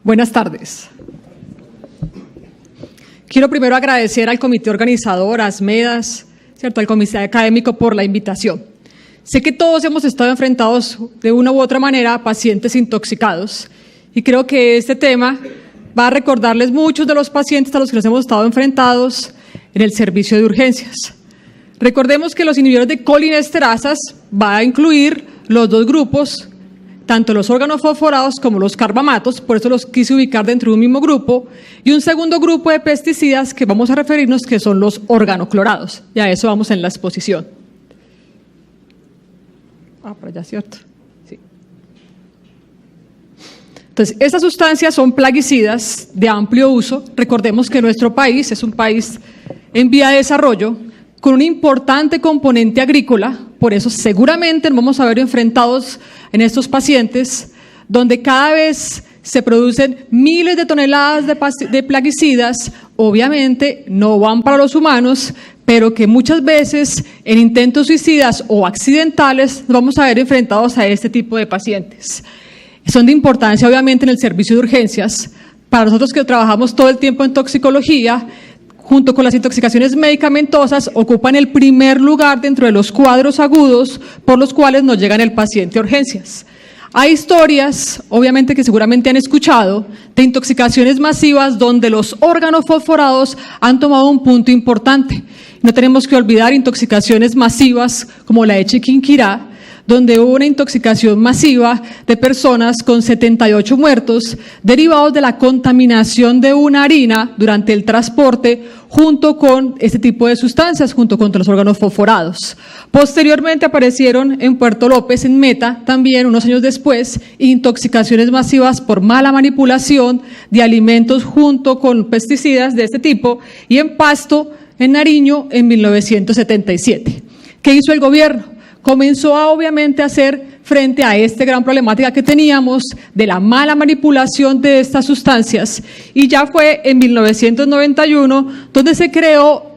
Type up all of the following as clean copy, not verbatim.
Buenas tardes. Quiero primero agradecer al comité organizador, a ASMEDAS, ¿cierto?, al comité académico por la invitación. Sé que todos hemos estado enfrentados de una u otra manera a pacientes intoxicados y creo que este tema va a recordarles muchos de los pacientes a los que nos hemos estado enfrentados en el servicio de urgencias. Recordemos que los inhibidores de colinesterasas va a incluir los dos grupos, tanto los organofosforados como los carbamatos, por eso los quise ubicar dentro de un mismo grupo, y un segundo grupo de pesticidas que vamos a referirnos que son los organoclorados. Y a eso vamos en la exposición. Por allá, ¿cierto? Sí. Entonces, estas sustancias son plaguicidas de amplio uso. Recordemos que nuestro país es un país en vía de desarrollo, con un importante componente agrícola, por eso seguramente nos vamos a ver enfrentados en estos pacientes, donde cada vez se producen miles de toneladas de plaguicidas, obviamente no van para los humanos, pero que muchas veces en intentos suicidas o accidentales nos vamos a ver enfrentados a este tipo de pacientes. Son de importancia obviamente en el servicio de urgencias, para nosotros que trabajamos todo el tiempo en toxicología, junto con las intoxicaciones medicamentosas, ocupan el primer lugar dentro de los cuadros agudos por los cuales nos llegan el paciente a urgencias. Hay historias, obviamente que seguramente han escuchado, de intoxicaciones masivas donde los órganos fosforados han tomado un punto importante. No tenemos que olvidar intoxicaciones masivas como la de Chiquinquirá, donde hubo una intoxicación masiva de personas con 78 muertos derivados de la contaminación de una harina durante el transporte junto con este tipo de sustancias, junto con los órganos fosforados. Posteriormente aparecieron en Puerto López, en Meta, también unos años después, intoxicaciones masivas por mala manipulación de alimentos junto con pesticidas de este tipo, y en Pasto, en Nariño, en 1977. ¿Qué hizo el gobierno? Comenzó a obviamente hacer frente a esta gran problemática que teníamos de la mala manipulación de estas sustancias, y ya fue en 1991 donde se creó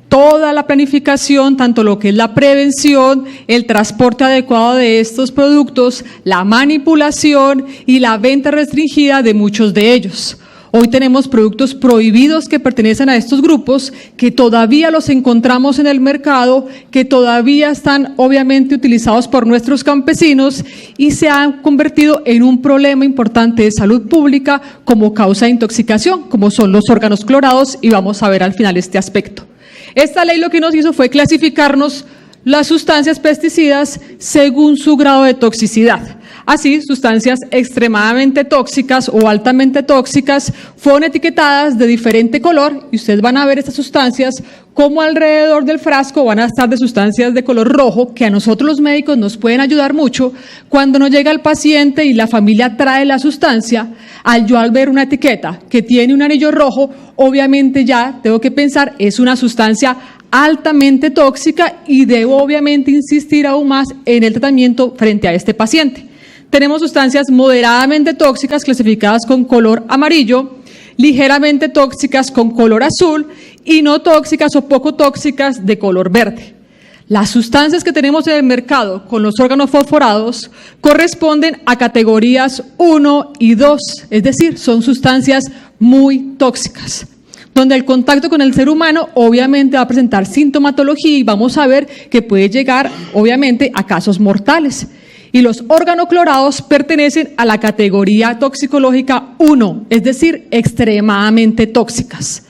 toda la planificación, tanto lo que es la prevención, el transporte adecuado de estos productos, la manipulación y la venta restringida de muchos de ellos. Hoy tenemos productos prohibidos que pertenecen a estos grupos, que todavía los encontramos en el mercado, que todavía están obviamente utilizados por nuestros campesinos y se han convertido en un problema importante de salud pública como causa de intoxicación, como son los órganos clorados, y vamos a ver al final este aspecto. Esta ley lo que nos hizo fue clasificarnos las sustancias pesticidas según su grado de toxicidad. Así, sustancias extremadamente tóxicas o altamente tóxicas fueron etiquetadas de diferente color, y ustedes van a ver estas sustancias como alrededor del frasco van a estar de sustancias de color rojo, que a nosotros los médicos nos pueden ayudar mucho cuando nos llega el paciente y la familia trae la sustancia. Al ver una etiqueta que tiene un anillo rojo, obviamente ya tengo que pensar, es una sustancia altamente tóxica y debo obviamente insistir aún más en el tratamiento frente a este paciente. Tenemos sustancias moderadamente tóxicas clasificadas con color amarillo, ligeramente tóxicas con color azul y no tóxicas o poco tóxicas de color verde. Las sustancias que tenemos en el mercado con los órganos fosforados corresponden a categorías 1 y 2, es decir, son sustancias muy tóxicas, donde el contacto con el ser humano obviamente va a presentar sintomatología y vamos a ver que puede llegar obviamente a casos mortales. Y los organoclorados pertenecen a la categoría toxicológica 1, es decir, extremadamente tóxicas.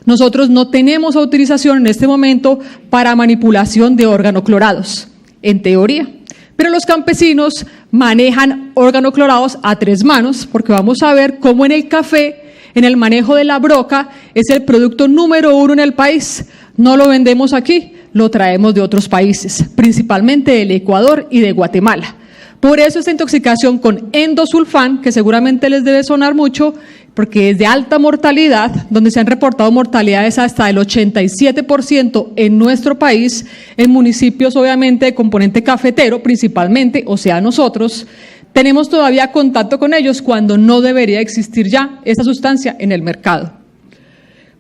Nosotros no tenemos autorización en este momento para manipulación de organoclorados, en teoría. Pero los campesinos manejan organoclorados a 3 manos, porque vamos a ver cómo en el café, en el manejo de la broca, es el producto número 1 en el país. No lo vendemos aquí, lo traemos de otros países, principalmente del Ecuador y de Guatemala. Por eso esta intoxicación con endosulfán, que seguramente les debe sonar mucho, porque es de alta mortalidad, donde se han reportado mortalidades hasta del 87% en nuestro país, en municipios obviamente de componente cafetero principalmente, o sea nosotros, tenemos todavía contacto con ellos cuando no debería existir ya esa sustancia en el mercado.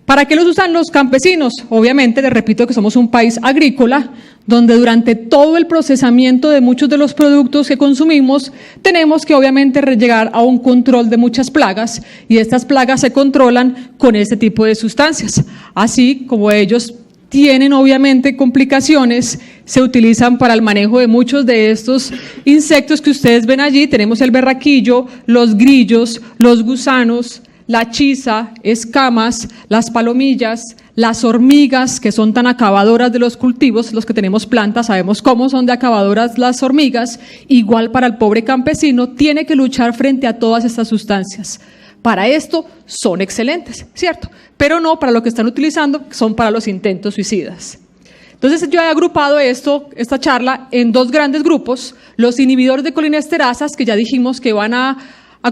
¿Para qué los usan los campesinos? Obviamente, les repito que somos un país agrícola, donde durante todo el procesamiento de muchos de los productos que consumimos, tenemos que obviamente llegar a un control de muchas plagas, y estas plagas se controlan con este tipo de sustancias. Así como ellos tienen obviamente complicaciones, se utilizan para el manejo de muchos de estos insectos que ustedes ven allí. Tenemos el berraquillo, los grillos, los gusanos, la chiza, escamas, las palomillas, las hormigas, que son tan acabadoras de los cultivos. Los que tenemos plantas sabemos cómo son de acabadoras las hormigas. Igual para el pobre campesino, tiene que luchar frente a todas estas sustancias. Para esto son excelentes, ¿cierto? Pero no para lo que están utilizando, son para los intentos suicidas. Entonces yo he agrupado esta charla en dos grandes grupos: los inhibidores de colinesterasas, que ya dijimos que van a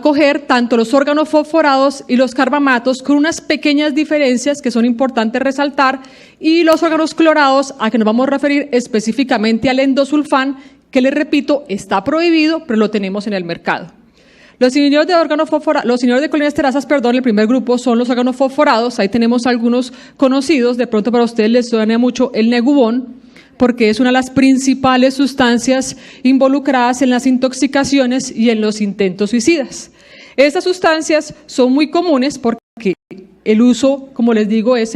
coger tanto los organofosforados y los carbamatos, con unas pequeñas diferencias que son importantes resaltar, y los órganos clorados, a que nos vamos a referir específicamente al endosulfán, que les repito, está prohibido, pero lo tenemos en el mercado. Los inhibidores de colinesterasas, el primer grupo son los organofosforados. Ahí tenemos algunos conocidos, de pronto para ustedes les suena mucho el Negubón, porque es una de las principales sustancias involucradas en las intoxicaciones y en los intentos suicidas. Estas sustancias son muy comunes porque el uso, como les digo, es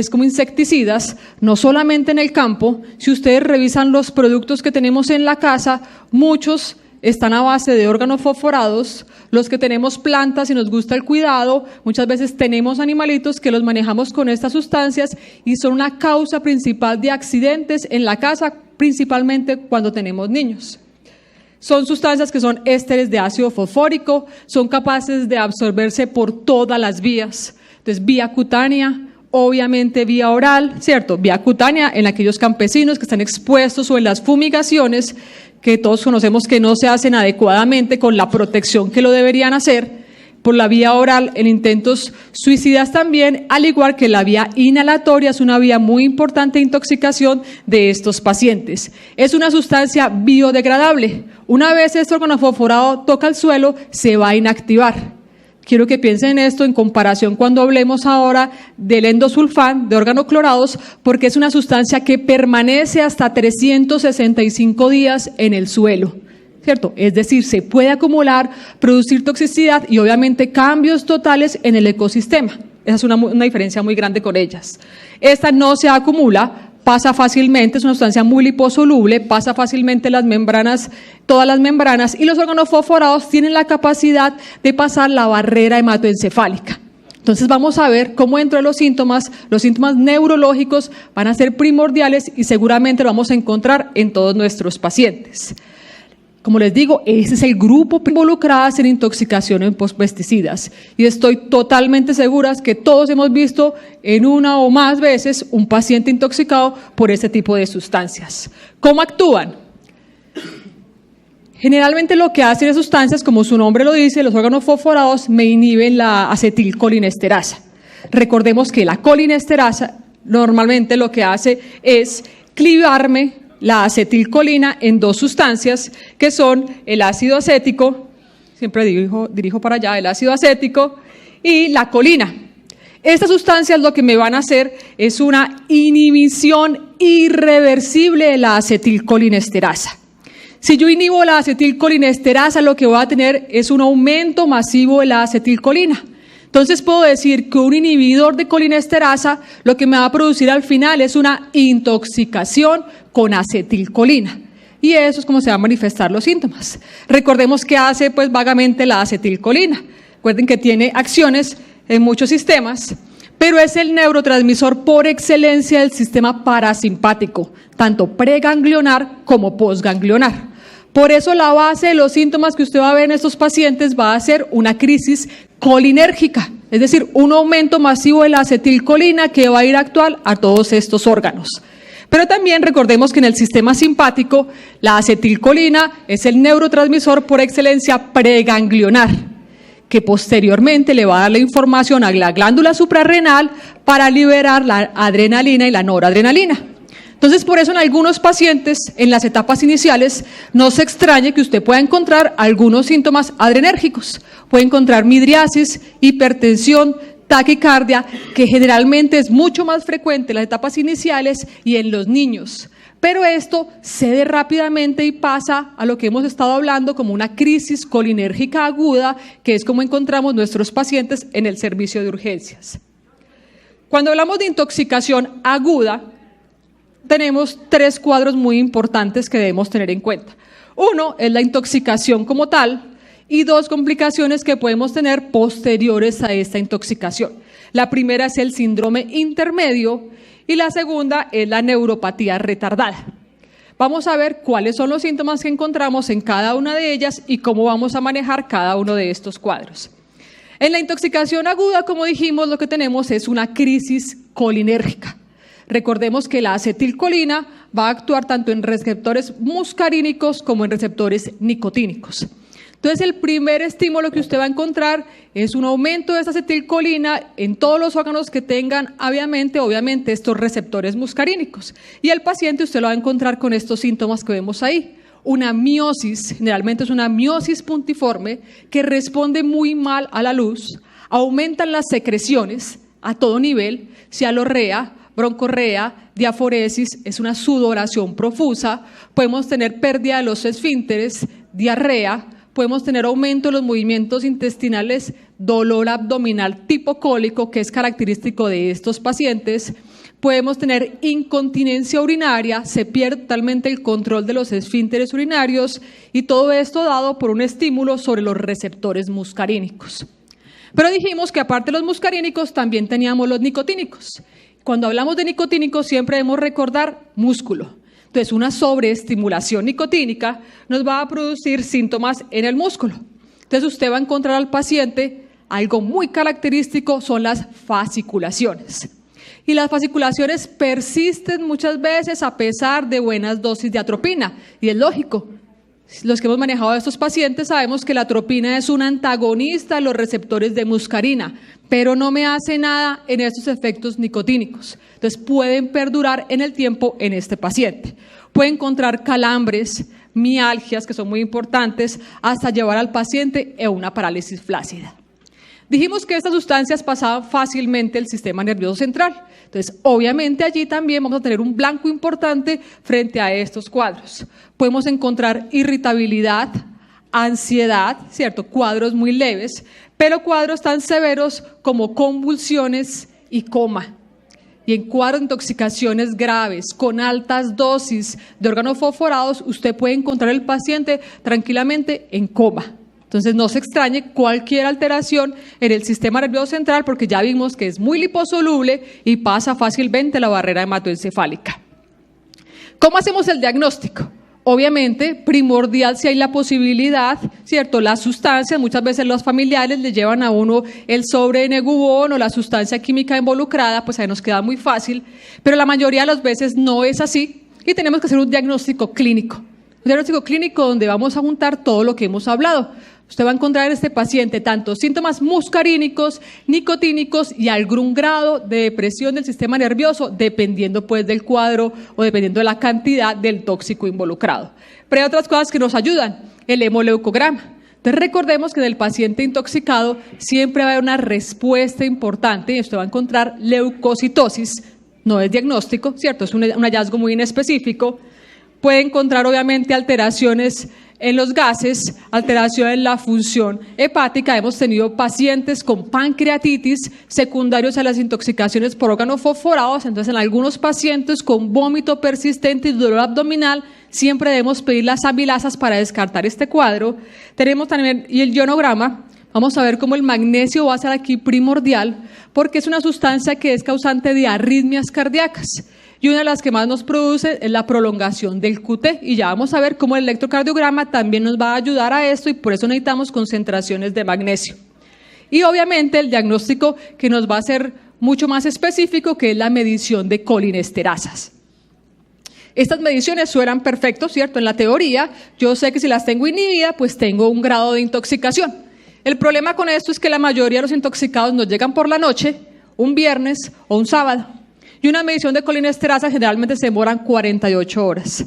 como insecticidas, no solamente en el campo. Si ustedes revisan los productos que tenemos en la casa, muchos están a base de organofosforados. Los que tenemos plantas y nos gusta el cuidado, muchas veces tenemos animalitos que los manejamos con estas sustancias, y son una causa principal de accidentes en la casa, principalmente cuando tenemos niños. Son sustancias que son ésteres de ácido fosfórico, son capaces de absorberse por todas las vías. Entonces, vía cutánea, obviamente vía oral, ¿cierto? Vía cutánea en aquellos campesinos que están expuestos, o en las fumigaciones, que todos conocemos que no se hacen adecuadamente con la protección que lo deberían hacer. Por la vía oral en intentos suicidas también, al igual que la vía inhalatoria, es una vía muy importante de intoxicación de estos pacientes. Es una sustancia biodegradable. Una vez este organofosforado toca el suelo, se va a inactivar. Quiero que piensen en esto en comparación cuando hablemos ahora del endosulfán, de organoclorados, porque es una sustancia que permanece hasta 365 días en el suelo, ¿cierto? Es decir, se puede acumular, producir toxicidad y obviamente cambios totales en el ecosistema. Esa es una diferencia muy grande con ellas. Esta no se acumula, pasa fácilmente, es una sustancia muy liposoluble, pasa fácilmente las membranas, todas las membranas, y los organofosforados tienen la capacidad de pasar la barrera hematoencefálica. Entonces vamos a ver cómo dentro de los síntomas neurológicos van a ser primordiales, y seguramente lo vamos a encontrar en todos nuestros pacientes. Como les digo, ese es el grupo involucrado en intoxicación en pesticidas, y estoy totalmente segura que todos hemos visto en una o más veces un paciente intoxicado por este tipo de sustancias. ¿Cómo actúan? Generalmente lo que hacen las sustancias, como su nombre lo dice, los organofosforados, me inhiben la acetilcolinesterasa. Recordemos que la colinesterasa normalmente lo que hace es clivarme la acetilcolina en dos sustancias, que son el ácido acético, siempre dirijo para allá, el ácido acético, y la colina. Estas sustancias lo que me van a hacer es una inhibición irreversible de la acetilcolinesterasa. Si yo inhibo la acetilcolinesterasa, lo que voy a tener es un aumento masivo de la acetilcolina. Entonces puedo decir que un inhibidor de colinesterasa lo que me va a producir al final es una intoxicación con acetilcolina. Y eso es como se van a manifestar los síntomas. Recordemos que hace vagamente la acetilcolina. Recuerden que tiene acciones en muchos sistemas, pero es el neurotransmisor por excelencia del sistema parasimpático, tanto preganglionar como posganglionar. Por eso la base de los síntomas que usted va a ver en estos pacientes va a ser una crisis colinérgica, es decir, un aumento masivo de la acetilcolina que va a ir a actuar a todos estos órganos. Pero también recordemos que en el sistema simpático la acetilcolina es el neurotransmisor por excelencia preganglionar, que posteriormente le va a dar la información a la glándula suprarrenal para liberar la adrenalina y la noradrenalina. Entonces, por eso en algunos pacientes, en las etapas iniciales, no se extrañe que usted pueda encontrar algunos síntomas adrenérgicos. Puede encontrar midriasis, hipertensión, taquicardia, que generalmente es mucho más frecuente en las etapas iniciales y en los niños. Pero esto cede rápidamente y pasa a lo que hemos estado hablando como una crisis colinérgica aguda, que es como encontramos nuestros pacientes en el servicio de urgencias. Cuando hablamos de intoxicación aguda, tenemos 3 cuadros muy importantes que debemos tener en cuenta. Uno es la intoxicación como tal y 2 complicaciones que podemos tener posteriores a esta intoxicación. La primera es el síndrome intermedio y la segunda es la neuropatía retardada. Vamos a ver cuáles son los síntomas que encontramos en cada una de ellas y cómo vamos a manejar cada uno de estos cuadros. En la intoxicación aguda, como dijimos, lo que tenemos es una crisis colinérgica. Recordemos que la acetilcolina va a actuar tanto en receptores muscarínicos como en receptores nicotínicos. Entonces, el primer estímulo que usted va a encontrar es un aumento de esta acetilcolina en todos los órganos que tengan, obviamente, estos receptores muscarínicos. Y el paciente usted lo va a encontrar con estos síntomas que vemos ahí. Una miosis, generalmente es una miosis puntiforme que responde muy mal a la luz, aumentan las secreciones a todo nivel, cialorrea, broncorrea, diaforesis, es una sudoración profusa, podemos tener pérdida de los esfínteres, diarrea, podemos tener aumento de los movimientos intestinales, dolor abdominal tipo cólico, que es característico de estos pacientes. Podemos tener incontinencia urinaria, se pierde totalmente el control de los esfínteres urinarios y todo esto dado por un estímulo sobre los receptores muscarínicos. Pero dijimos que aparte de los muscarínicos también teníamos los nicotínicos. Cuando hablamos de nicotínicos siempre debemos recordar músculo. Entonces, una sobreestimulación nicotínica nos va a producir síntomas en el músculo. Entonces, usted va a encontrar al paciente, algo muy característico son las fasciculaciones. Y las fasciculaciones persisten muchas veces a pesar de buenas dosis de atropina. Y es lógico. Los que hemos manejado a estos pacientes sabemos que la atropina es un antagonista de los receptores de muscarina, pero no me hace nada en estos efectos nicotínicos. Entonces pueden perdurar en el tiempo en este paciente. Puede encontrar calambres, mialgias, que son muy importantes, hasta llevar al paciente a una parálisis flácida. Dijimos que estas sustancias pasaban fácilmente el sistema nervioso central. Entonces, obviamente allí también vamos a tener un blanco importante frente a estos cuadros. Podemos encontrar irritabilidad, ansiedad, ¿cierto? Cuadros muy leves, pero cuadros tan severos como convulsiones y coma. Y en cuadros de intoxicaciones graves, con altas dosis de órganos fosforados, usted puede encontrar el paciente tranquilamente en coma. Entonces no se extrañe cualquier alteración en el sistema nervioso central porque ya vimos que es muy liposoluble y pasa fácilmente la barrera hematoencefálica. ¿Cómo hacemos el diagnóstico? Obviamente, primordial si hay la posibilidad, ¿cierto? Las sustancias, muchas veces los familiares le llevan a uno el sobre de Negubón o la sustancia química involucrada, pues ahí nos queda muy fácil, pero la mayoría de las veces no es así y tenemos que hacer un diagnóstico clínico. Un diagnóstico clínico donde vamos a juntar todo lo que hemos hablado. Usted va a encontrar en este paciente tanto síntomas muscarínicos, nicotínicos y algún grado de depresión del sistema nervioso, dependiendo pues del cuadro o dependiendo de la cantidad del tóxico involucrado. Pero hay otras cosas que nos ayudan, el hemoleucograma. Entonces recordemos que en el paciente intoxicado siempre va a haber una respuesta importante y usted va a encontrar leucocitosis, no es diagnóstico, ¿cierto? Es un hallazgo muy inespecífico. Puede encontrar obviamente alteraciones en los gases, alteración en la función hepática. Hemos tenido pacientes con pancreatitis secundarios a las intoxicaciones por órganos fosforados. Entonces, en algunos pacientes con vómito persistente y dolor abdominal, siempre debemos pedir las amilasas para descartar este cuadro. Tenemos también y el ionograma. Vamos a ver cómo el magnesio va a ser aquí primordial, porque es una sustancia que es causante de arritmias cardíacas. Y una de las que más nos produce es la prolongación del QT. Y ya vamos a ver cómo el electrocardiograma también nos va a ayudar a esto y por eso necesitamos concentraciones de magnesio. Y obviamente el diagnóstico que nos va a ser mucho más específico, que es la medición de colinesterasas. Estas mediciones suenan perfectos, ¿cierto? En la teoría, yo sé que si las tengo inhibidas, pues tengo un grado de intoxicación. El problema con esto es que la mayoría de los intoxicados nos llegan por la noche, un viernes o un sábado. Y una medición de colinesterasa generalmente se demoran 48 horas.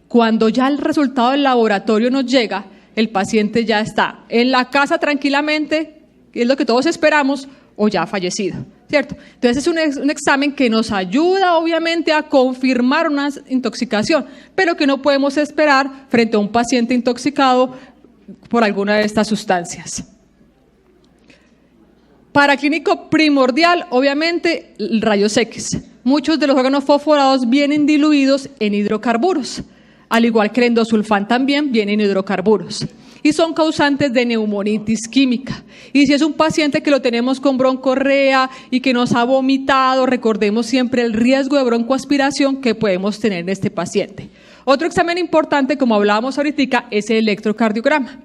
Cuando ya el resultado del laboratorio nos llega, el paciente ya está en la casa tranquilamente, que es lo que todos esperamos, o ya fallecido, ¿cierto? Entonces es un examen que nos ayuda obviamente a confirmar una intoxicación, pero que no podemos esperar frente a un paciente intoxicado por alguna de estas sustancias. Paraclínico primordial, obviamente, rayos X. Muchos de los órganos fosforados vienen diluidos en hidrocarburos, al igual que el endosulfán también viene en hidrocarburos. Y son causantes de neumonitis química. Y si es un paciente que lo tenemos con broncorrea y que nos ha vomitado, recordemos siempre el riesgo de broncoaspiración que podemos tener en este paciente. Otro examen importante, como hablábamos ahorita, es el electrocardiograma.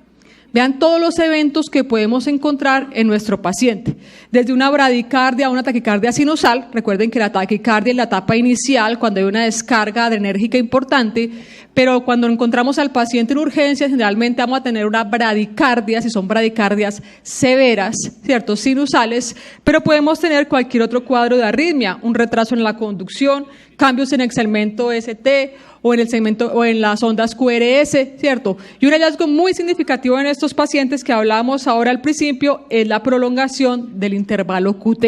Vean todos los eventos que podemos encontrar en nuestro paciente, desde una bradicardia a una taquicardia sinusal. Recuerden que la taquicardia es la etapa inicial cuando hay una descarga adrenérgica importante, pero cuando encontramos al paciente en urgencias, generalmente vamos a tener una bradicardia, si son bradicardias severas, ¿cierto? Sinusales, pero podemos tener cualquier otro cuadro de arritmia, un retraso en la conducción, cambios en el segmento ST o en el segmento o en las ondas QRS, ¿cierto? Y un hallazgo muy significativo en estos pacientes que hablábamos ahora al principio es la prolongación del intervalo QT.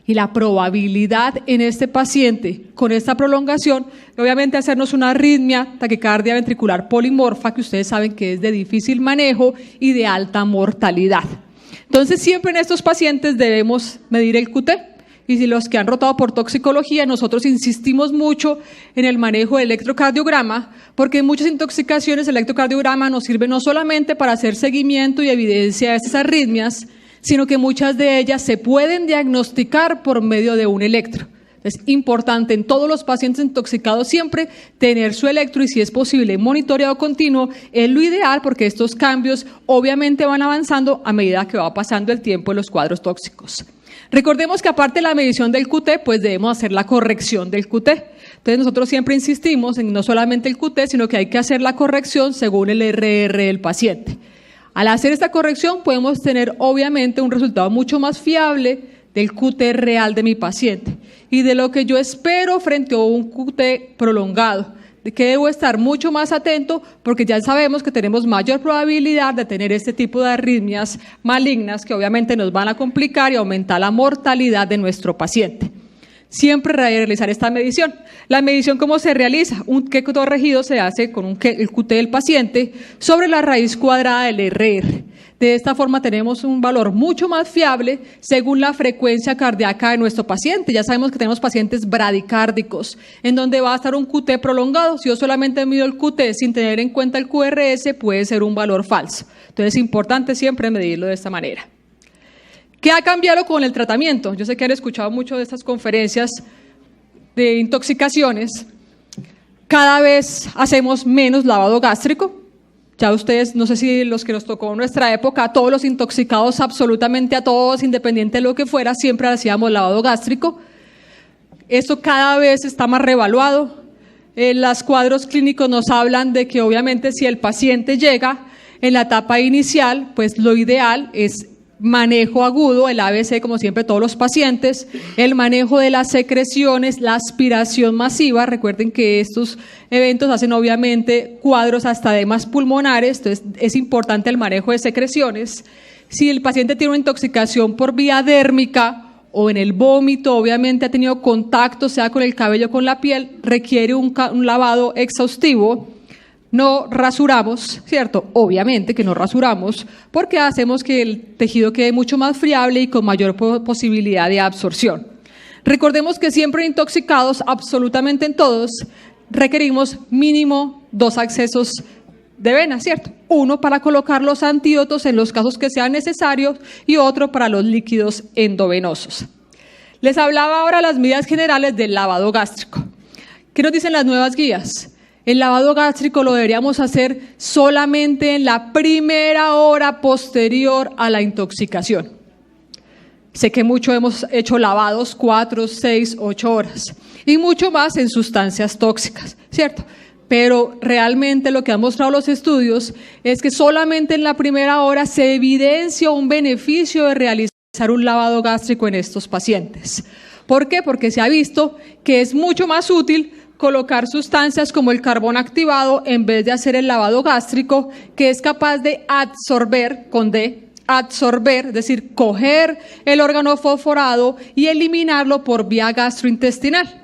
Y la probabilidad en este paciente con esta prolongación, obviamente hacernos una arritmia, taquicardia ventricular polimorfa, que ustedes saben que es de difícil manejo y de alta mortalidad. Entonces siempre en estos pacientes debemos medir el QT. Y si los que han rotado por toxicología, nosotros insistimos mucho en el manejo del electrocardiograma, porque en muchas intoxicaciones el electrocardiograma nos sirve no solamente para hacer seguimiento y evidencia de estas arritmias, sino que muchas de ellas se pueden diagnosticar por medio de un electro. Es importante en todos los pacientes intoxicados siempre tener su electro y si es posible monitoreado continuo es lo ideal porque estos cambios obviamente van avanzando a medida que va pasando el tiempo en los cuadros tóxicos. Recordemos que aparte de la medición del QT, pues debemos hacer la corrección del QT. Entonces nosotros siempre insistimos en no solamente el QT, sino que hay que hacer la corrección según el RR del paciente. Al hacer esta corrección podemos tener obviamente un resultado mucho más fiable del QT real de mi paciente y de lo que yo espero frente a un QT prolongado, de que debo estar mucho más atento porque ya sabemos que tenemos mayor probabilidad de tener este tipo de arritmias malignas que obviamente nos van a complicar y aumentar la mortalidad de nuestro paciente. Siempre realizar esta medición. La medición, ¿cómo se realiza? Un QT corregido se hace con el QT del paciente sobre la raíz cuadrada del RR. De esta forma tenemos un valor mucho más fiable según la frecuencia cardíaca de nuestro paciente. Ya sabemos que tenemos pacientes bradicárdicos, en donde va a estar un QT prolongado. Si yo solamente mido el QT sin tener en cuenta el QRS, puede ser un valor falso. Entonces es importante siempre medirlo de esta manera. ¿Qué ha cambiado con el tratamiento? Yo sé que han escuchado mucho de estas conferencias de intoxicaciones. Cada vez hacemos menos lavado gástrico. Ya ustedes, no sé si los que nos tocó en nuestra época, a todos los intoxicados, absolutamente a todos, independiente de lo que fuera, siempre hacíamos lavado gástrico. Esto cada vez está más revaluado. Los cuadros clínicos nos hablan de que obviamente si el paciente llega en la etapa inicial, pues lo ideal es manejo agudo, el ABC como siempre todos los pacientes, el manejo de las secreciones, la aspiración masiva. Recuerden que estos eventos hacen obviamente cuadros hasta edemas pulmonares, entonces es importante el manejo de secreciones. Si el paciente tiene una intoxicación por vía dérmica o en el vómito, obviamente ha tenido contacto, sea con el cabello o con la piel, requiere un lavado exhaustivo. No rasuramos, ¿cierto? Obviamente que no rasuramos porque hacemos que el tejido quede mucho más friable y con mayor posibilidad de absorción. Recordemos que siempre intoxicados, absolutamente en todos, requerimos mínimo 2 accesos de vena, ¿cierto? Uno para colocar los antídotos en los casos que sean necesarios y otro para los líquidos endovenosos. Les hablaba ahora las medidas generales del lavado gástrico. ¿Qué nos dicen las nuevas guías? El lavado gástrico lo deberíamos hacer solamente en la primera hora posterior a la intoxicación. Sé que mucho hemos hecho lavados 4, 6, 8 horas y mucho más en sustancias tóxicas, ¿cierto? Pero realmente lo que han mostrado los estudios es que solamente en la primera hora se evidencia un beneficio de realizar un lavado gástrico en estos pacientes. ¿Por qué? Porque se ha visto que es mucho más útil colocar sustancias como el carbón activado en vez de hacer el lavado gástrico, que es capaz de absorber con D absorber, es decir, coger el órgano fosforado y eliminarlo por vía gastrointestinal.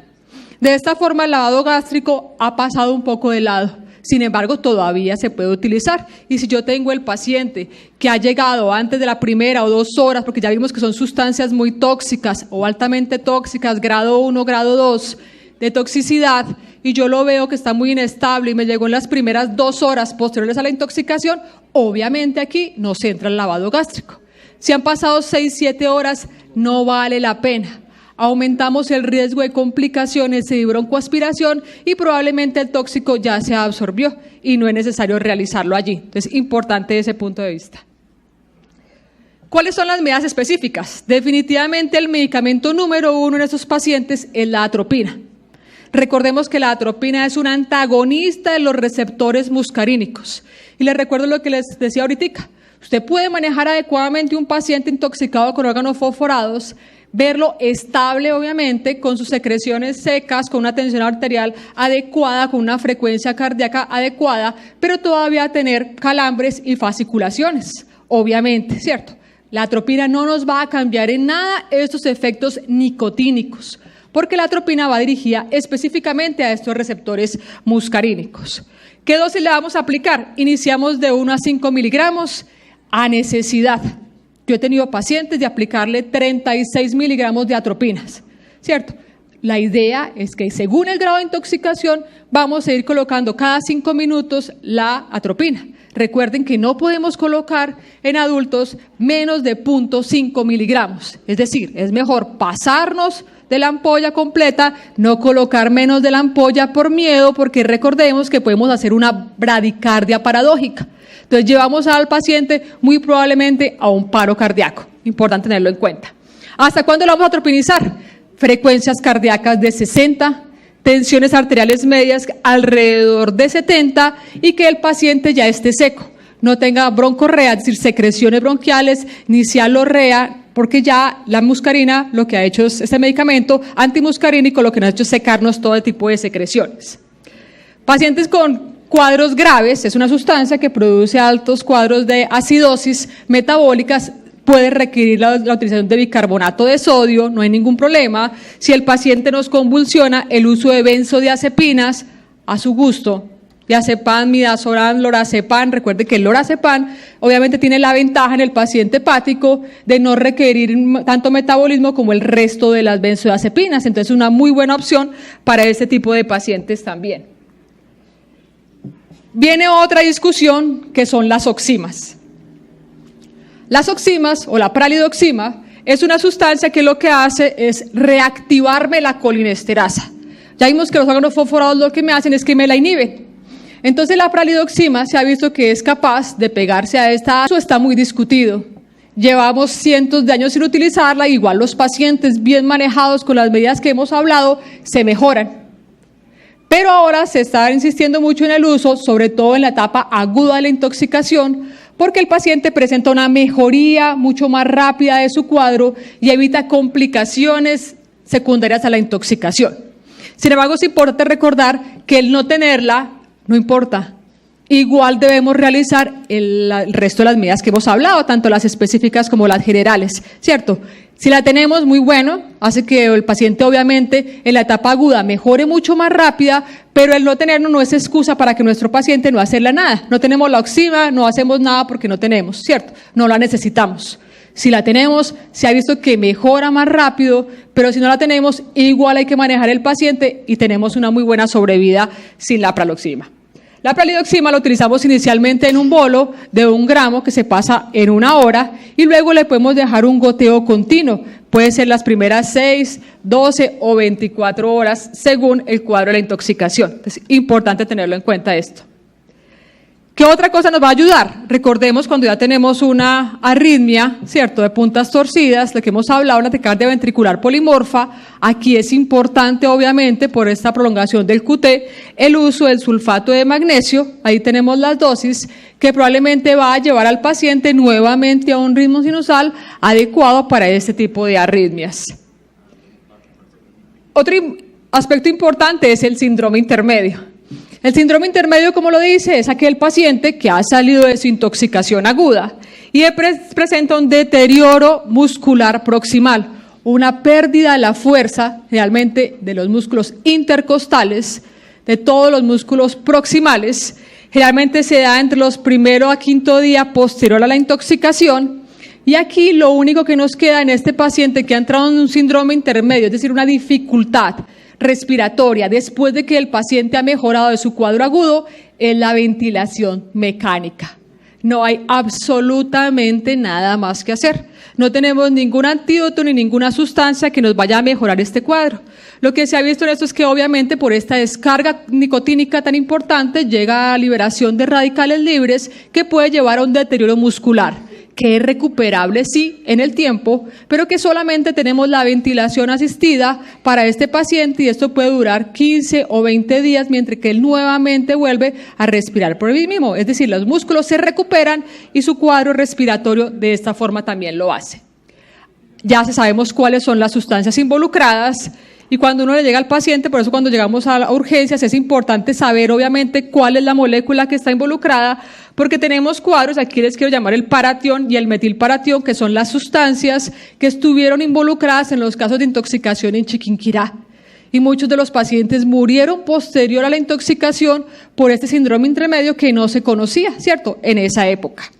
De esta forma, el lavado gástrico ha pasado un poco de lado. Sin embargo, todavía se puede utilizar. Y si yo tengo el paciente que ha llegado antes de la primera o 2 horas, porque ya vimos que son sustancias muy tóxicas o altamente tóxicas, grado 1, grado 2 de toxicidad, y yo lo veo que está muy inestable y me llegó en las primeras 2 horas posteriores a la intoxicación, obviamente aquí no se entra el lavado gástrico. Si han pasado 6, 7 horas, no vale la pena. Aumentamos el riesgo de complicaciones de broncoaspiración y probablemente el tóxico ya se absorbió y no es necesario realizarlo allí. Entonces, importante ese punto de vista. ¿Cuáles son las medidas específicas? Definitivamente el medicamento número 1 en estos pacientes es la atropina. Recordemos que la atropina es un antagonista de los receptores muscarínicos. Y les recuerdo lo que les decía ahorita. Usted puede manejar adecuadamente un paciente intoxicado con órganos fosforados, verlo estable, obviamente, con sus secreciones secas, con una tensión arterial adecuada, con una frecuencia cardíaca adecuada, pero todavía tener calambres y fasciculaciones, obviamente, ¿cierto? La atropina no nos va a cambiar en nada estos efectos nicotínicos, porque la atropina va dirigida específicamente a estos receptores muscarínicos. ¿Qué dosis le vamos a aplicar? Iniciamos de 1 a 5 miligramos a necesidad. Yo he tenido pacientes de aplicarle 36 miligramos de atropinas, ¿cierto? La idea es que según el grado de intoxicación vamos a ir colocando cada 5 minutos la atropina. Recuerden que no podemos colocar en adultos menos de 0.5 miligramos, es decir, es mejor pasarnos de la ampolla completa, no colocar menos de la ampolla por miedo, porque recordemos que podemos hacer una bradicardia paradójica. Entonces llevamos al paciente muy probablemente a un paro cardíaco, importante tenerlo en cuenta. ¿Hasta cuándo lo vamos a atropinizar? Frecuencias cardíacas de 60, tensiones arteriales medias alrededor de 70 y que el paciente ya esté seco, no tenga broncorrea, es decir, secreciones bronquiales, ni cialorrea, porque ya la muscarina lo que ha hecho es este medicamento antimuscarínico, lo que nos ha hecho es secarnos todo tipo de secreciones. Pacientes con cuadros graves, es una sustancia que produce altos cuadros de acidosis metabólicas, puede requerir la utilización de bicarbonato de sodio, no hay ningún problema. Si el paciente nos convulsiona, el uso de benzodiazepinas a su gusto, diazepam, midazolam, lorazepam. Recuerde que el lorazepam obviamente tiene la ventaja en el paciente hepático de no requerir tanto metabolismo como el resto de las benzodiazepinas, entonces es una muy buena opción para este tipo de pacientes también. Viene otra discusión que son las oximas. Las oximas o la pralidoxima es una sustancia que lo que hace es reactivarme la colinesterasa. Ya vimos que los órganos fosforados lo que me hacen es que me la inhiben. Entonces la pralidoxima se ha visto que es capaz de pegarse a esta, eso está muy discutido. Llevamos cientos de años sin utilizarla, igual los pacientes bien manejados con las medidas que hemos hablado se mejoran. Pero ahora se está insistiendo mucho en el uso, sobre todo en la etapa aguda de la intoxicación, porque el paciente presenta una mejoría mucho más rápida de su cuadro y evita complicaciones secundarias a la intoxicación. Sin embargo, es importante recordar que el no tenerla no importa. Igual debemos realizar el resto de las medidas que hemos hablado, tanto las específicas como las generales, ¿cierto? Si la tenemos, muy bueno, hace que el paciente obviamente en la etapa aguda mejore mucho más rápida, pero el no tenerlo no es excusa para que nuestro paciente no hacerle nada. No tenemos la oxima, no hacemos nada porque no tenemos, ¿cierto? No la necesitamos. Si la tenemos, se ha visto que mejora más rápido, pero si no la tenemos, igual hay que manejar el paciente y tenemos una muy buena sobrevida sin la praloxima. La pralidoxima la utilizamos inicialmente en un bolo de 1 gramo que se pasa en 1 hora y luego le podemos dejar un goteo continuo. Puede ser las primeras 6, 12 o 24 horas según el cuadro de la intoxicación. Es importante tenerlo en cuenta esto. ¿Qué otra cosa nos va a ayudar? Recordemos cuando ya tenemos una arritmia, ¿cierto?, de puntas torcidas, de que hemos hablado, una taquicardia ventricular polimorfa. Aquí es importante, obviamente, por esta prolongación del QT, el uso del sulfato de magnesio. Ahí tenemos las dosis que probablemente va a llevar al paciente nuevamente a un ritmo sinusal adecuado para este tipo de arritmias. Otro aspecto importante es el síndrome intermedio. El síndrome intermedio, como lo dice, es aquel paciente que ha salido de su intoxicación aguda y presenta un deterioro muscular proximal, una pérdida de la fuerza, realmente de los músculos intercostales, de todos los músculos proximales. Generalmente se da entre los primero a quinto día posterior a la intoxicación, y aquí lo único que nos queda en este paciente que ha entrado en un síndrome intermedio, es decir, una dificultad respiratoria después de que el paciente ha mejorado de su cuadro agudo, es la ventilación mecánica. No hay absolutamente nada más que hacer. No tenemos ningún antídoto ni ninguna sustancia que nos vaya a mejorar este cuadro. Lo que se ha visto en esto es que obviamente por esta descarga nicotínica tan importante llega a liberación de radicales libres que puede llevar a un deterioro muscular, que es recuperable sí en el tiempo, pero que solamente tenemos la ventilación asistida para este paciente y esto puede durar 15 o 20 días mientras que él nuevamente vuelve a respirar por él mismo. Es decir, los músculos se recuperan y su cuadro respiratorio de esta forma también lo hace. Ya sabemos cuáles son las sustancias involucradas. Y cuando uno le llega al paciente, por eso cuando llegamos a urgencias es importante saber obviamente cuál es la molécula que está involucrada, porque tenemos cuadros, aquí les quiero llamar el paratión y el metilparatión, que son las sustancias que estuvieron involucradas en los casos de intoxicación en Chiquinquirá. Y muchos de los pacientes murieron posterior a la intoxicación por este síndrome intermedio que no se conocía, ¿cierto?, en esa época.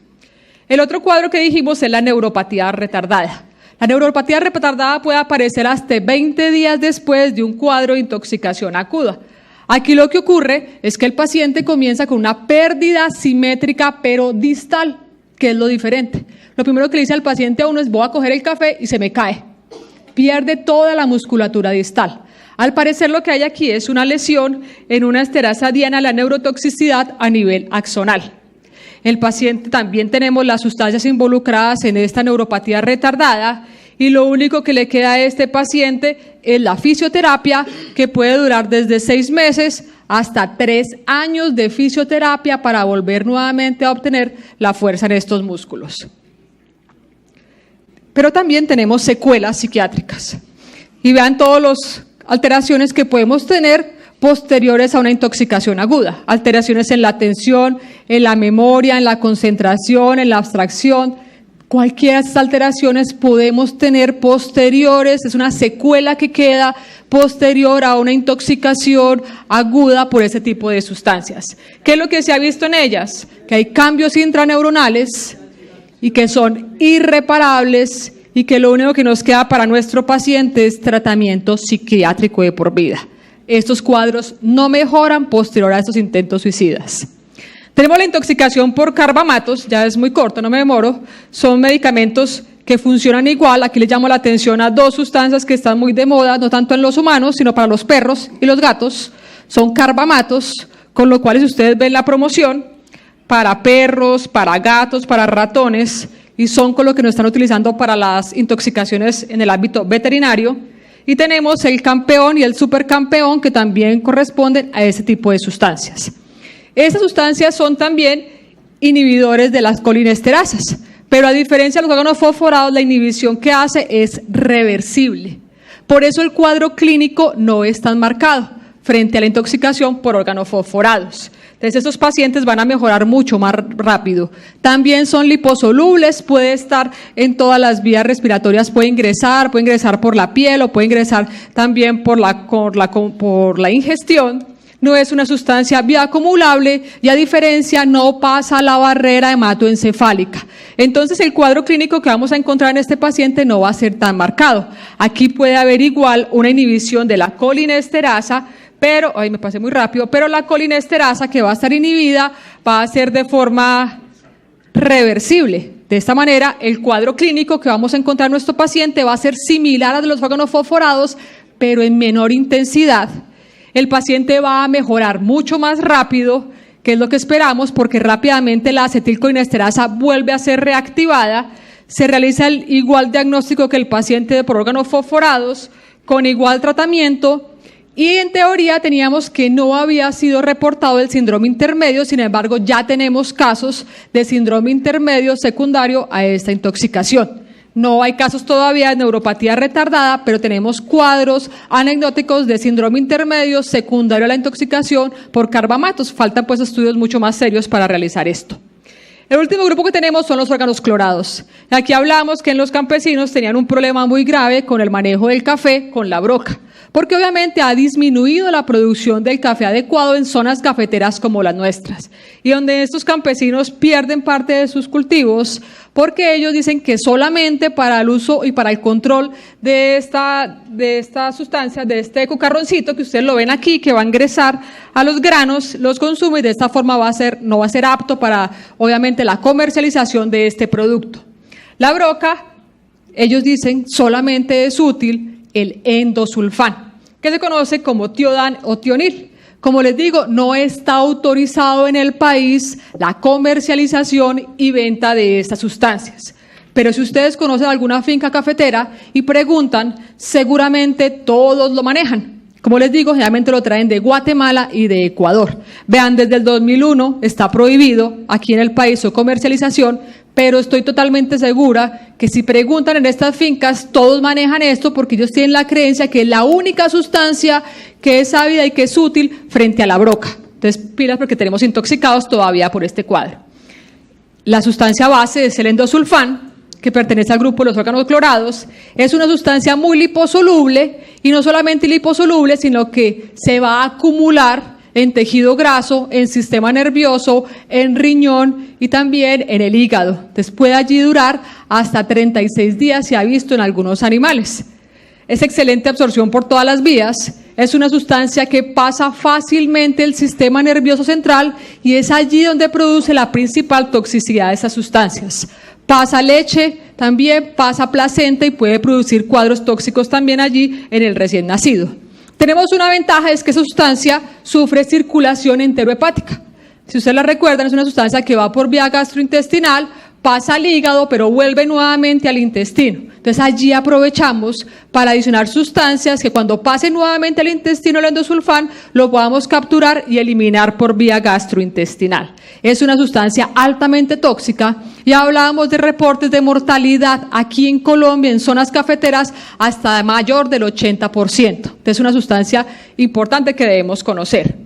El otro cuadro que dijimos es la neuropatía retardada. La neuropatía retardada puede aparecer hasta 20 días después de un cuadro de intoxicación aguda. Aquí lo que ocurre es que el paciente comienza con una pérdida simétrica pero distal, que es lo diferente. Lo primero que le dice al paciente a uno es: voy a coger el café y se me cae. Pierde toda la musculatura distal. Al parecer lo que hay aquí es una lesión en una esterasa diana de la neurotoxicidad a nivel axonal. El paciente también tenemos las sustancias involucradas en esta neuropatía retardada y lo único que le queda a este paciente es la fisioterapia, que puede durar desde 6 meses hasta 3 años de fisioterapia para volver nuevamente a obtener la fuerza en estos músculos. Pero también tenemos secuelas psiquiátricas y vean todas las alteraciones que podemos tener posteriores a una intoxicación aguda, alteraciones en la atención, en la memoria, en la concentración, en la abstracción. Cualquiera de estas alteraciones podemos tener posteriores, es una secuela que queda posterior a una intoxicación aguda por ese tipo de sustancias. ¿Qué es lo que se ha visto en ellas? Que hay cambios intraneuronales y que son irreparables y que lo único que nos queda para nuestro paciente es tratamiento psiquiátrico de por vida. Estos cuadros no mejoran posterior a estos intentos suicidas. Tenemos la intoxicación por carbamatos, ya es muy corto, no me demoro. Son medicamentos que funcionan igual. Aquí les llamo la atención a 2 sustancias que están muy de moda, no tanto en los humanos, sino para los perros y los gatos. Son carbamatos, con lo cual si ustedes ven la promoción, para perros, para gatos, para ratones, y son con lo que nos están utilizando para las intoxicaciones en el ámbito veterinario. Y tenemos el campeón y el supercampeón que también corresponden a ese tipo de sustancias. Estas sustancias son también inhibidores de las colinesterasas, pero a diferencia de los órganos fosforados, la inhibición que hace es reversible. Por eso el cuadro clínico no es tan marcado frente a la intoxicación por órganos fosforados. Entonces estos pacientes van a mejorar mucho más rápido. También son liposolubles, puede estar en todas las vías respiratorias, puede ingresar por la piel o puede ingresar también por la ingestión. No es una sustancia bioacumulable y a diferencia no pasa la barrera hematoencefálica. Entonces el cuadro clínico que vamos a encontrar en este paciente no va a ser tan marcado. Aquí puede haber igual una inhibición de la colinesterasa, pero, me pasé muy rápido, pero la colinesterasa que va a estar inhibida va a ser de forma reversible. De esta manera, el cuadro clínico que vamos a encontrar en nuestro paciente va a ser similar al de los órganos fosforados, pero en menor intensidad. El paciente va a mejorar mucho más rápido, que es lo que esperamos, porque rápidamente la acetilcolinesterasa vuelve a ser reactivada. Se realiza el igual diagnóstico que el paciente por órganos fosforados, con igual tratamiento. Y en teoría teníamos que no había sido reportado el síndrome intermedio, sin embargo ya tenemos casos de síndrome intermedio secundario a esta intoxicación. No hay casos todavía de neuropatía retardada, pero tenemos cuadros anecdóticos de síndrome intermedio secundario a la intoxicación por carbamatos. Faltan pues estudios mucho más serios para realizar esto. El último grupo que tenemos son los órganos clorados. Aquí hablamos que en los campesinos tenían un problema muy grave con el manejo del café con la broca, porque obviamente ha disminuido la producción del café adecuado en zonas cafeteras como las nuestras, y donde estos campesinos pierden parte de sus cultivos, porque ellos dicen que solamente para el uso y para el control de esta sustancia, de este cucarroncito que ustedes lo ven aquí, que va a ingresar a los granos, los consume y de esta forma no va a ser apto para, obviamente, la comercialización de este producto. La broca, ellos dicen, solamente es útil el endosulfán, que se conoce como tiodan o tionil. Como les digo, no está autorizado en el país la comercialización y venta de estas sustancias. Pero si ustedes conocen alguna finca cafetera y preguntan, seguramente todos lo manejan. Como les digo, generalmente lo traen de Guatemala y de Ecuador. Vean, desde el 2001 está prohibido aquí en el país su comercialización, pero estoy totalmente segura que si preguntan en estas fincas, todos manejan esto porque ellos tienen la creencia que es la única sustancia que es sabida y que es útil frente a la broca. Entonces, pilas porque tenemos intoxicados todavía por este cuadro. La sustancia base es el endosulfán, que pertenece al grupo de los órganos clorados. Es una sustancia muy liposoluble, y no solamente liposoluble, sino que se va a acumular en tejido graso, en sistema nervioso, en riñón y también en el hígado. Entonces puede allí durar hasta 36 días, se ha visto en algunos animales. Es excelente absorción por todas las vías, es una sustancia que pasa fácilmente el sistema nervioso central y es allí donde produce la principal toxicidad de esas sustancias. Pasa leche, también pasa placenta y puede producir cuadros tóxicos también allí en el recién nacido. Tenemos una ventaja, es que esa sustancia sufre circulación enterohepática. Si ustedes la recuerdan, es una sustancia que va por vía gastrointestinal, pasa al hígado, pero vuelve nuevamente al intestino. Entonces allí aprovechamos para adicionar sustancias que cuando pase nuevamente al intestino el endosulfán, lo podamos capturar y eliminar por vía gastrointestinal. Es una sustancia altamente tóxica y hablábamos de reportes de mortalidad aquí en Colombia, en zonas cafeteras, hasta mayor del 80%. Entonces es una sustancia importante que debemos conocer.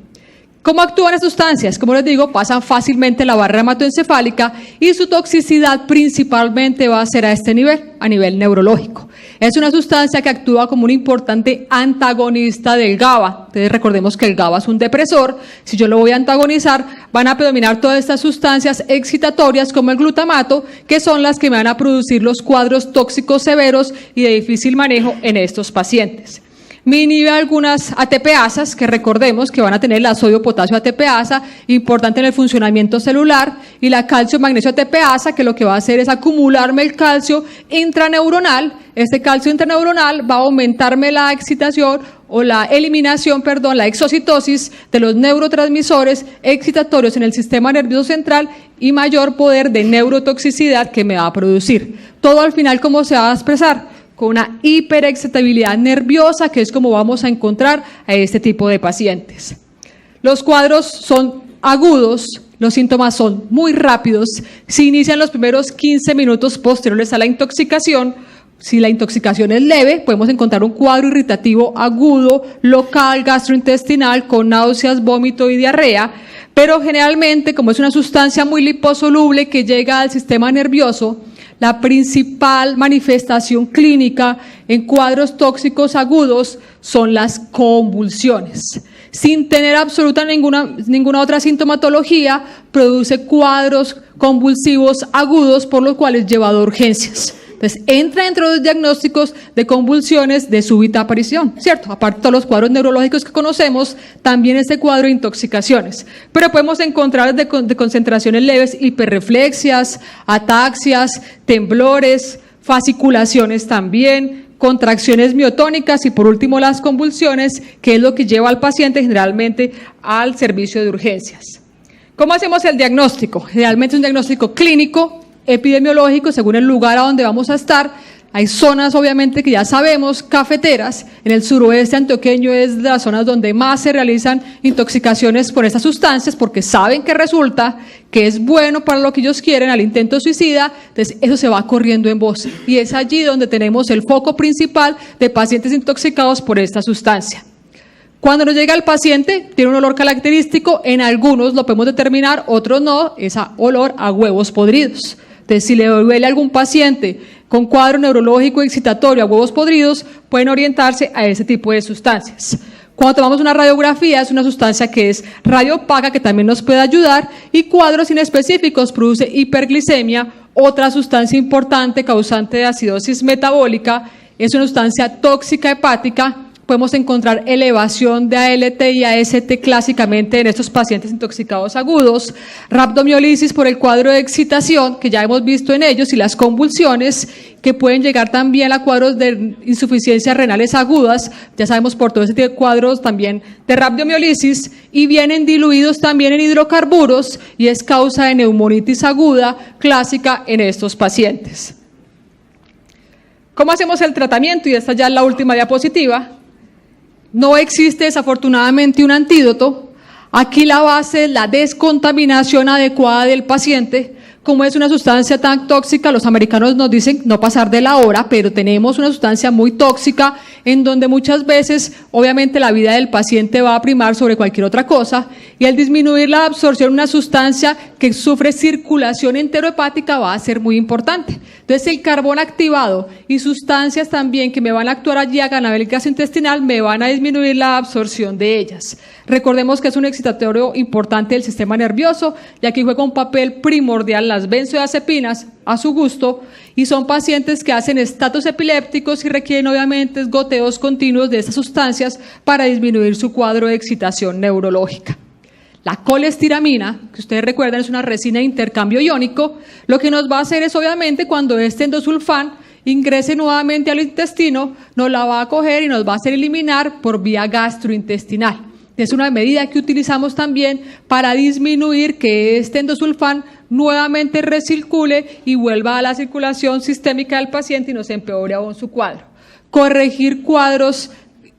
¿Cómo actúan las sustancias? Como les digo, pasan fácilmente la barrera hematoencefálica y su toxicidad principalmente va a ser a este nivel, a nivel neurológico. Es una sustancia que actúa como un importante antagonista del GABA. Entonces recordemos que el GABA es un depresor. Si yo lo voy a antagonizar, van a predominar todas estas sustancias excitatorias como el glutamato, que son las que me van a producir los cuadros tóxicos severos y de difícil manejo en estos pacientes. Me inhibe algunas ATPasas, que recordemos que van a tener la sodio-potasio ATPasa, importante en el funcionamiento celular, y la calcio-magnesio ATPasa, que lo que va a hacer es acumularme el calcio intraneuronal. Este calcio intraneuronal va a aumentarme la excitación o la eliminación, la exocitosis de los neurotransmisores excitatorios en el sistema nervioso central y mayor poder de neurotoxicidad que me va a producir. Todo al final, ¿cómo se va a expresar? Con una hiperexcitabilidad nerviosa, que es como vamos a encontrar a este tipo de pacientes. Los cuadros son agudos, los síntomas son muy rápidos, se inician los primeros 15 minutos posteriores a la intoxicación. Si la intoxicación es leve, podemos encontrar un cuadro irritativo agudo, local, gastrointestinal, con náuseas, vómito y diarrea, pero generalmente, como es una sustancia muy liposoluble que llega al sistema nervioso, la principal manifestación clínica en cuadros tóxicos agudos son las convulsiones. Sin tener ninguna otra sintomatología, produce cuadros convulsivos agudos por los cuales lleva a urgencias. Entonces, entra dentro de los diagnósticos de convulsiones de súbita aparición, ¿cierto? Aparte de todos los cuadros neurológicos que conocemos, también este cuadro de intoxicaciones. Pero podemos encontrar de concentraciones leves, hiperreflexias, ataxias, temblores, fasciculaciones también, contracciones miotónicas y por último las convulsiones, que es lo que lleva al paciente generalmente al servicio de urgencias. ¿Cómo hacemos el diagnóstico? Generalmente es un diagnóstico clínico, epidemiológico, según el lugar a donde vamos a estar. Hay zonas, obviamente, que ya sabemos, cafeteras. En el suroeste antioqueño es de las zonas donde más se realizan intoxicaciones por estas sustancias, porque saben que resulta que es bueno para lo que ellos quieren, al intento suicida. Entonces eso se va corriendo en voz y es allí donde tenemos el foco principal de pacientes intoxicados por esta sustancia. Cuando nos llega el paciente, tiene un olor característico, en algunos lo podemos determinar, otros no, es olor a huevos podridos. Entonces, si le duele a algún paciente con cuadro neurológico excitatorio a huevos podridos, pueden orientarse a ese tipo de sustancias. Cuando tomamos una radiografía, es una sustancia que es radiopaca, que también nos puede ayudar, y cuadros inespecíficos produce hiperglicemia, otra sustancia importante causante de acidosis metabólica, es una sustancia tóxica hepática. Podemos encontrar elevación de ALT y AST clásicamente en estos pacientes intoxicados agudos, rhabdomiolisis por el cuadro de excitación, que ya hemos visto en ellos, y las convulsiones, que pueden llegar también a cuadros de insuficiencias renales agudas, ya sabemos por todo ese tipo de cuadros también de rhabdomiolisis, y vienen diluidos también en hidrocarburos, y es causa de neumonitis aguda clásica en estos pacientes. ¿Cómo hacemos el tratamiento? Y esta ya es la última diapositiva. No existe desafortunadamente un antídoto. Aquí la base es la descontaminación adecuada del paciente. Como es una sustancia tan tóxica, los americanos nos dicen no pasar de la hora, pero tenemos una sustancia muy tóxica en donde muchas veces, obviamente, la vida del paciente va a primar sobre cualquier otra cosa, y al disminuir la absorción de una sustancia que sufre circulación enterohepática va a ser muy importante. Entonces, el carbón activado y sustancias también que me van a actuar allí a nivel gastrointestinal me van a disminuir la absorción de ellas. Recordemos que es un excitatorio importante del sistema nervioso, y aquí juega un papel primordial las benzodiazepinas a su gusto, y son pacientes que hacen estatos epilépticos y requieren obviamente goteos continuos de estas sustancias para disminuir su cuadro de excitación neurológica. La colestiramina, que ustedes recuerdan, es una resina de intercambio iónico. Lo que nos va a hacer es, obviamente, cuando este endosulfán ingrese nuevamente al intestino, nos la va a coger y nos va a hacer eliminar por vía gastrointestinal. Es una medida que utilizamos también para disminuir que este endosulfán nuevamente recircule y vuelva a la circulación sistémica del paciente y nos empeore aún su cuadro. Corregir cuadros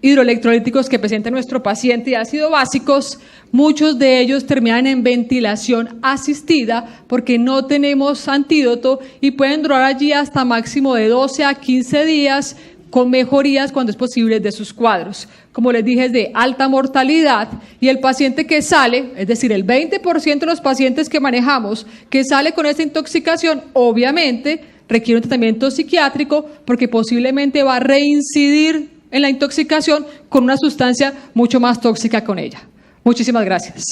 hidroelectrolíticos que presenta nuestro paciente y ácidos básicos, muchos de ellos terminan en ventilación asistida porque no tenemos antídoto y pueden durar allí hasta máximo de 12 a 15 días con mejorías cuando es posible de sus cuadros. Como les dije, es de alta mortalidad, y el paciente que sale, es decir, el 20% de los pacientes que manejamos que sale con esta intoxicación, obviamente requiere un tratamiento psiquiátrico porque posiblemente va a reincidir en la intoxicación con una sustancia mucho más tóxica con ella. Muchísimas gracias.